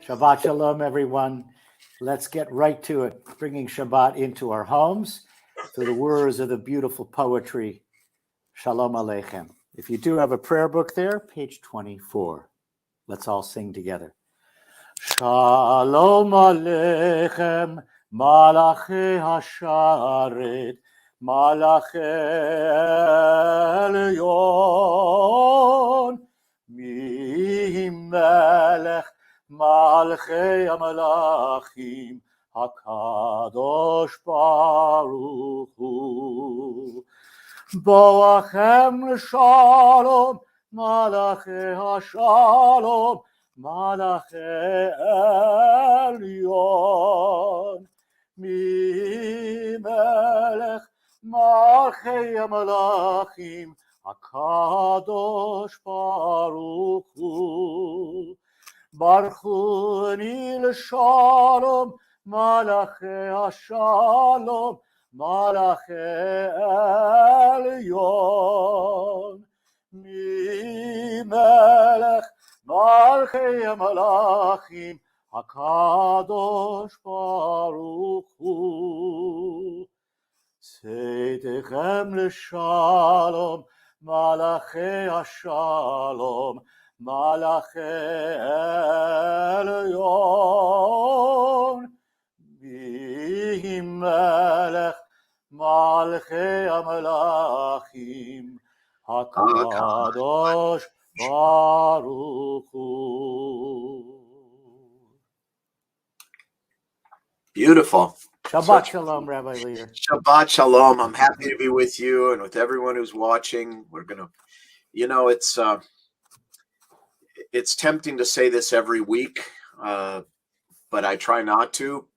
Shabbat Shalom, everyone. Let's get right to it, bringing Shabbat into our homes through the words of the beautiful poetry, Shalom Aleichem. If you do have a prayer book there, page 24. Let's all sing together. Shalom Aleichem, Malachi Hasharet, Malachi Elyon, Mi Melech Malchei HaMelachim, HaKadosh Baruch Hu. Boachem Shalom, Malachi HaShalom, Malachi Elyon, Mi Melech Malchei HaMelachim, HaKadosh Baruch Hu. Barchuni l'shalom, Malachi HaShalom, Malachi Elyon, Mi Melech Malchei HaMelachim, HaKadosh Baruch Hu. Tzedechem l'shalom, Malachi HaShalom, Malachi Elyon, Mi Melech Malchei HaMelachim, HaKadosh Baruch Hu. Beautiful. Shabbat Shalom, Rabbi Leader. Shabbat Shalom. I'm happy to be with you and with everyone who's watching. We're going to, it's tempting to say this every week, but I try not to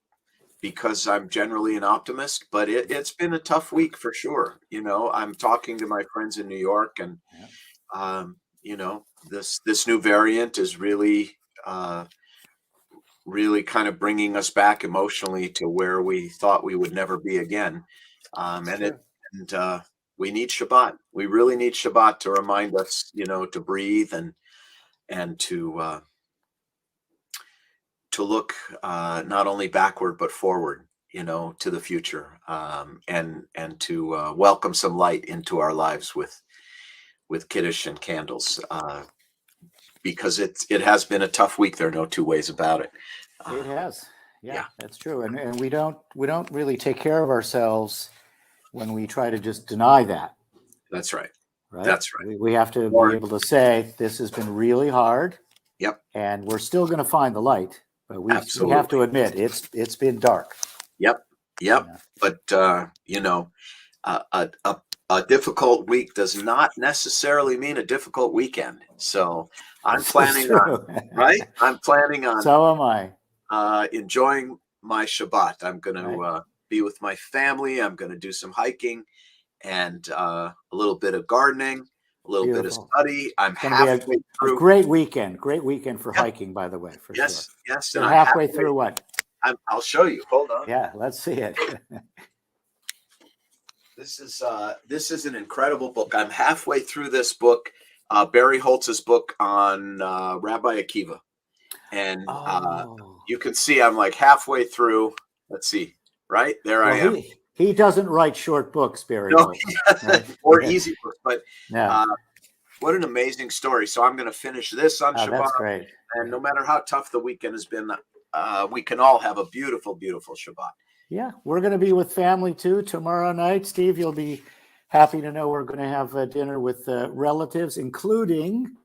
because I'm generally an optimist, but it's been a tough week for sure. I'm talking to my friends in New York and, this new variant is really kind of bringing us back emotionally to where we thought we would never be again. We need Shabbat. We really need Shabbat to remind us, to breathe and to look not only backward but forward, to the future, and to welcome some light into our lives with Kiddush and candles, because it has been a tough week. There are no two ways about it. It has, yeah, that's true, and we don't really take care of ourselves when we try to just deny that. That's right. Right. That's right. We have to be able to say this has been really hard. Yep. And we're still going to find the light, but we have to admit it's been dark. Yep. Yeah. But a difficult week does not necessarily mean a difficult weekend. So I'm planning on, right? I'm planning on. So am I. Enjoying my Shabbat. I'm going to be with my family. I'm going to do some hiking and a little bit of gardening, a little bit of study. I'm halfway through. A great weekend for hiking, by the way. Yes. You're halfway through what? I'll show you. Hold on. Yeah, let's see it. This is an incredible book. I'm halfway through this book, Barry Holtz's book on Rabbi Akiva, and you can see I'm like halfway through. Let's see, right there I am. He doesn't write short books, Barry. No, or easy books, but what an amazing story. So I'm going to finish this on Shabbat. That's great. And no matter how tough the weekend has been, we can all have a beautiful, beautiful Shabbat. Yeah, we're going to be with family too tomorrow night. Steve, you'll be happy to know we're going to have dinner with relatives, including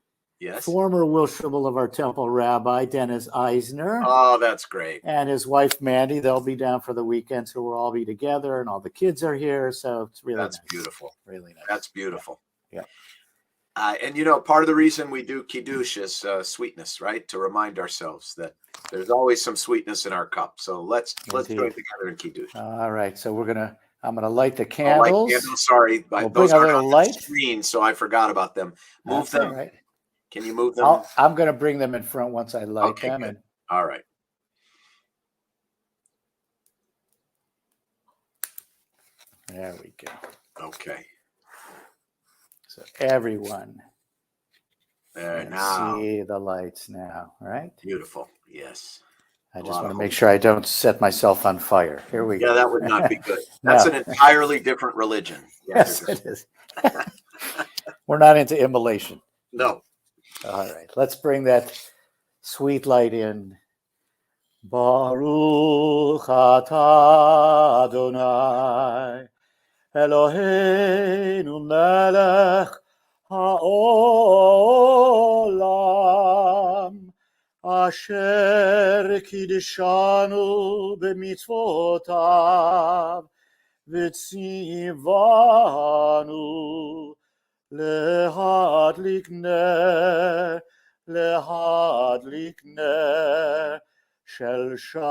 former Wilshable of our temple rabbi, Dennis Eisner. Oh, that's great. And his wife, Mandy. They'll be down for the weekend, so we'll all be together, and all the kids are here, so it's really nice. Beautiful. Really nice. That's beautiful. Yeah. And, part of the reason we do Kiddush is sweetness, right? To remind ourselves that there's always some sweetness in our cup. So let's join together in Kiddush. All right. So I'm going to light the candles. Sorry. We'll those bring a are little on light. The screen, so I forgot about them. Move them. Right. Can you move them? I'm going to bring them in front once I light them. Good. All right. There we go. Okay. So everyone there can now see the lights now, right? Beautiful. Yes. I A just lot want of to make hope. sure I don't set myself on fire. Here we Yeah, go. that would not be good. That's No. an entirely different religion. Yes, it is. We're not into immolation. No. All right. Let's bring that sweet light in. Baruch atah Adonai Eloheinu melech haolam asher kiddushanu b'mitzvotav v'tzivanu להדליק נר של Shabbat.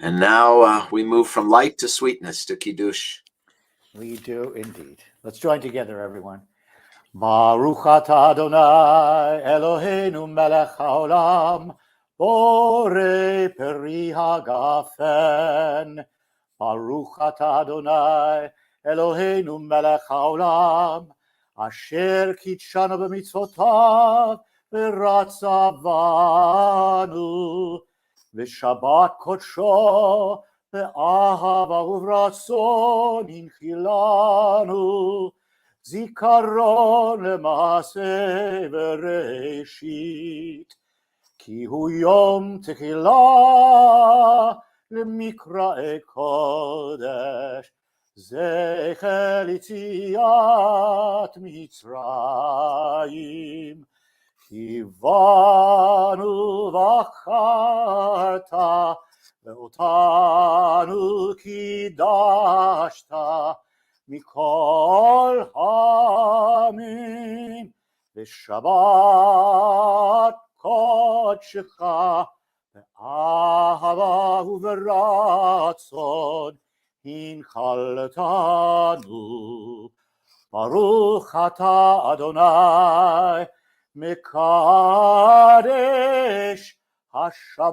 And now we move from light to sweetness to Kiddush. We do indeed. Let's join together, everyone. Baruch atah Adonai Eloheinu melech haolam borei peri hagafen. Baruch atah Adonai Eloheinu melech haolam asher kitshanu b'mitzvotav v'ratzavanu v'shabbat kodsho v'ahava uvratzon inchilanu zikaron lema'aseh v'reishit ki hu yom techilah למקראי קודש, זכר יציאת מצרים, כי באנו בחרת, ואותנו קידשת, מכל העמים, בשבת קודשך, באהבה וברצון הנחלתנו. ברוך אתה אדוני מקדש השבת.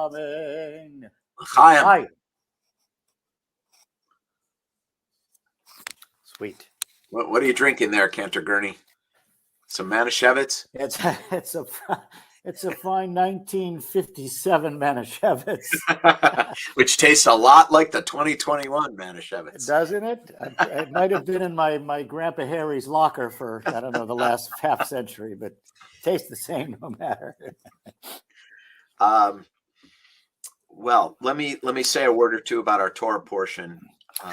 אמן. Chaim. Sweet. What are you drinking there, Cantor Gurney? Some Manischewitz? It's a fine 1957 Manischewitz. Which tastes a lot like the 2021 Manischewitz. Doesn't it? It might have been in my Grandpa Harry's locker for, I don't know, the last half century, but it tastes the same no matter. Well, let me say a word or two about our Torah portion.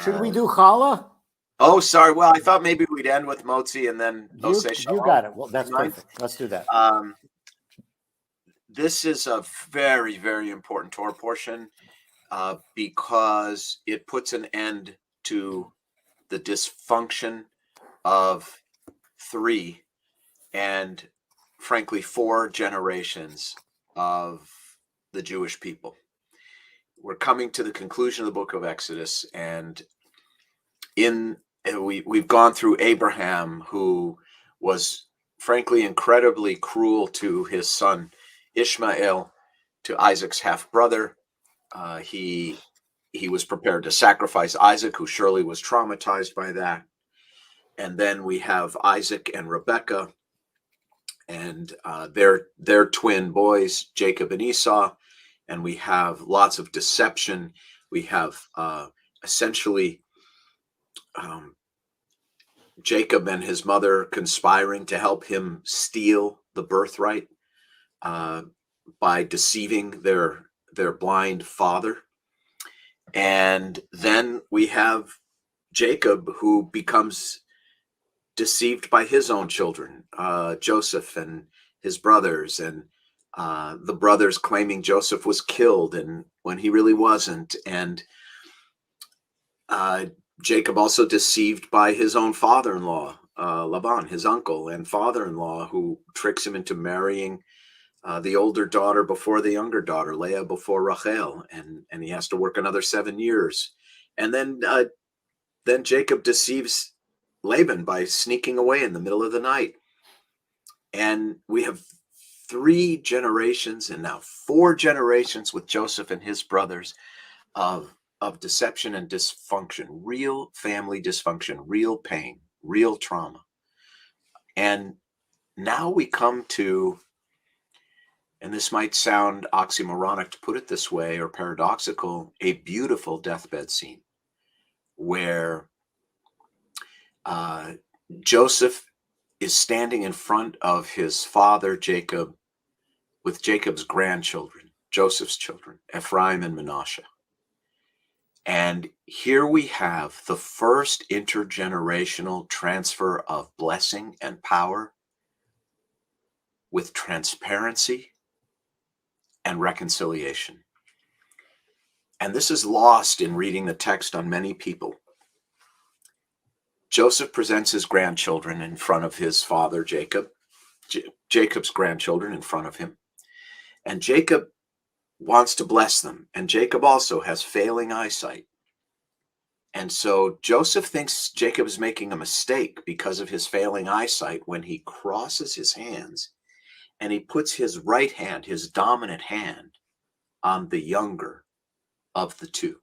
Should we do challah? Oh, sorry. Well, I thought maybe we'd end with motzi and then say shalom. You got it. Well, that's perfect. Let's do that. This is a very, very important Torah portion because it puts an end to the dysfunction of 3 and, frankly, 4 generations of the Jewish people. We're coming to the conclusion of the book of Exodus, and we've gone through Abraham, who was frankly incredibly cruel to his son Ishmael, to Isaac's half brother. He was prepared to sacrifice Isaac, who surely was traumatized by that. And then we have Isaac and Rebekah and their twin boys, Jacob and Esau. And we have lots of deception. We have essentially Jacob and his mother conspiring to help him steal the birthright by deceiving their blind father. And then we have Jacob, who becomes deceived by his own children, Joseph and his brothers, and the brothers claiming Joseph was killed and when he really wasn't. And Jacob also deceived by his own father-in-law, Laban, his uncle and father-in-law, who tricks him into marrying the older daughter before the younger daughter, Leah before Rachel, and he has to work another 7 years. And then Jacob deceives Laban by sneaking away in the middle of the night. And we have 3 generations and now 4 generations with Joseph and his brothers of of deception and dysfunction, real family dysfunction, real pain, real trauma. And now we come to, and this might sound oxymoronic to put it this way, or paradoxical, a beautiful deathbed scene where Joseph is standing in front of his father, Jacob, with Jacob's grandchildren, Joseph's children, Ephraim and Manasseh. And here we have the first intergenerational transfer of blessing and power with transparency and reconciliation. And this is lost in reading the text on many people. Joseph presents his grandchildren in front of his father, Jacob, Jacob's grandchildren in front of him. And Jacob wants to bless them. And Jacob also has failing eyesight. And so Joseph thinks Jacob is making a mistake because of his failing eyesight when he crosses his hands and he puts his right hand, his dominant hand, on the younger of the two,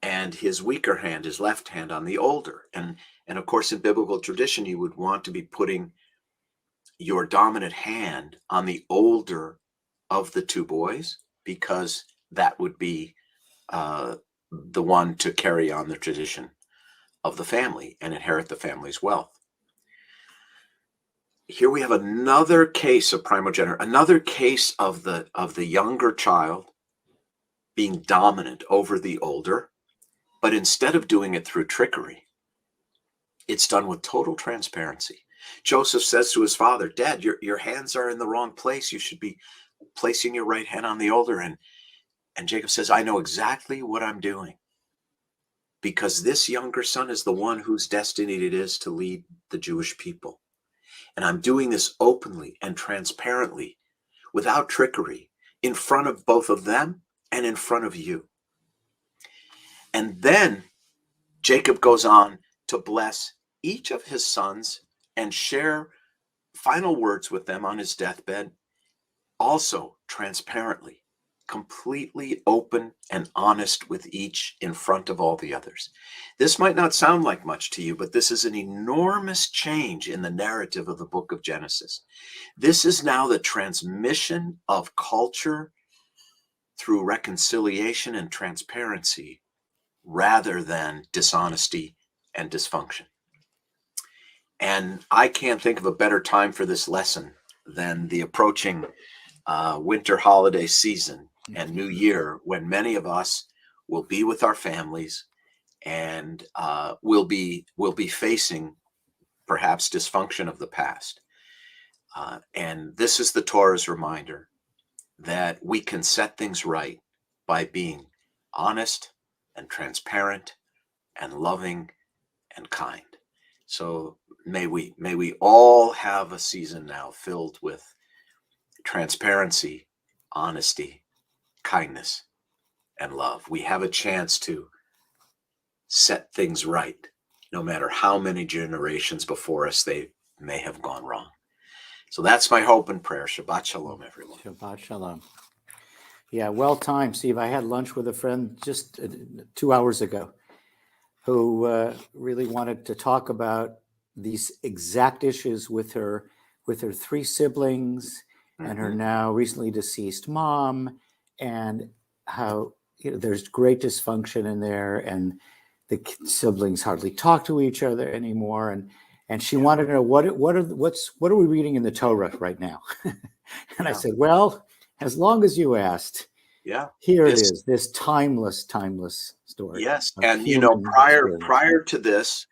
and his weaker hand, his left hand, on the older. And of course, in biblical tradition, you would want to be putting your dominant hand on the older of the two boys, because that would be the one to carry on the tradition of the family and inherit the family's wealth. Here we have another case of primogeniture, another case of the younger child being dominant over the older, but instead of doing it through trickery, it's done with total transparency. Joseph says to his father, "Dad, your hands are in the wrong place. You should be placing your right hand on the older." And Jacob says, "I know exactly what I'm doing, because this younger son is the one whose destiny it is to lead the Jewish people. And I'm doing this openly and transparently, without trickery, in front of both of them and in front of you." And then Jacob goes on to bless each of his sons and share final words with them on his deathbed, also transparently, completely open and honest with each in front of all the others. This might not sound like much to you, but this is an enormous change in the narrative of the book of Genesis. This is now the transmission of culture through reconciliation and transparency, rather than dishonesty and dysfunction. And I can't think of a better time for this lesson than the approaching winter holiday season and New Year, when many of us will be with our families and will be facing perhaps dysfunction of the past. And this is the Torah's reminder that we can set things right by being honest and transparent and loving and kind. So may we all have a season now filled with transparency, honesty, kindness, and love. We have a chance to set things right, no matter how many generations before us they may have gone wrong. So that's my hope and prayer. Shabbat shalom, everyone. Shabbat shalom. Yeah, well timed, Steve. I had lunch with a friend just 2 hours ago who really wanted to talk about these exact issues with her three siblings and her now recently deceased mom, and how there's great dysfunction in there, and the siblings hardly talk to each other anymore, and she wanted to know what are we reading in the Torah right now? And I said, well, as long as you asked, here it is, this timeless story. Yes, and prior to this,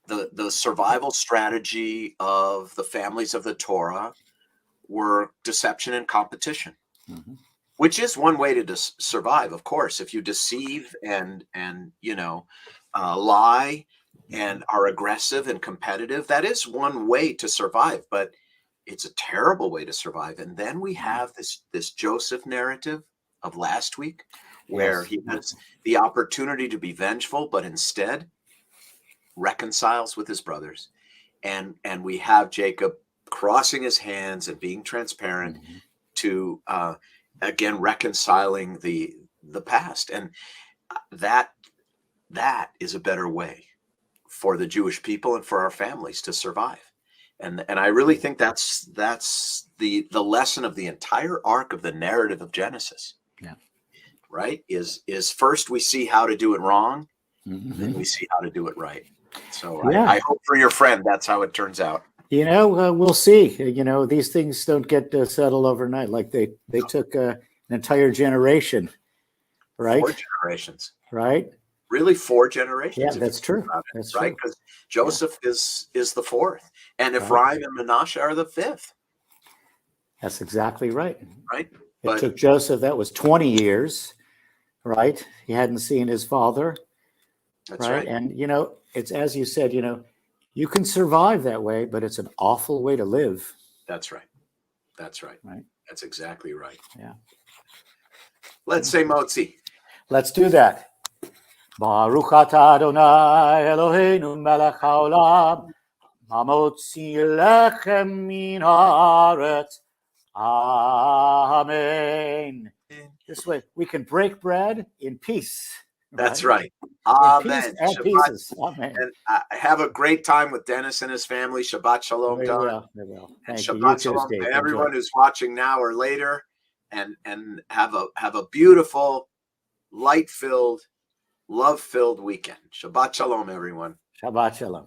the survival strategy of the families of the Torah were deception and competition, which is one way to survive. Of course, if you deceive and lie and are aggressive and competitive, that is one way to survive, but it's a terrible way to survive. And then we have this Joseph narrative of last week, where he has the opportunity to be vengeful, but instead reconciles with his brothers. And we have Jacob crossing his hands and being transparent to again reconciling the past. And that is a better way for the Jewish people and for our families to survive. And I really think that's the lesson of the entire arc of the narrative of Genesis. Yeah. Right? Is first we see how to do it wrong, then we Mhm. see how to do it right. So Yeah. I hope for your friend that's how it turns out. We'll see. These things don't get settled overnight. Like they took an entire generation, right? 4 generations. Right? Really 4 generations. Yeah, if you that's think true. about it, That's right? true. Because Joseph is the 4th, and Right. Ephraim and Manasseh are the 5th. That's exactly right. Right? It took Joseph, that was 20 years, right? He hadn't seen his father. That's right. And, it's as you said, you can survive that way, but it's an awful way to live. That's right. That's right. Right. That's exactly right. Yeah. Let's say Motzi. Let's do that. Baruch atah Adonai Eloheinu melech haolam, hamotzi lechem min haaretz. Amen. This way we can break bread in peace. That's right. In Amen. peace and Shabbat. pieces. Amen. And have a great time with Dennis and his family. Shabbat shalom, They Don. will. And Thank you. You Shabbat too, shalom Steve. to everyone Enjoy. who's watching now or later. And have a beautiful, light-filled, love-filled weekend. Shabbat shalom, everyone. Shabbat shalom.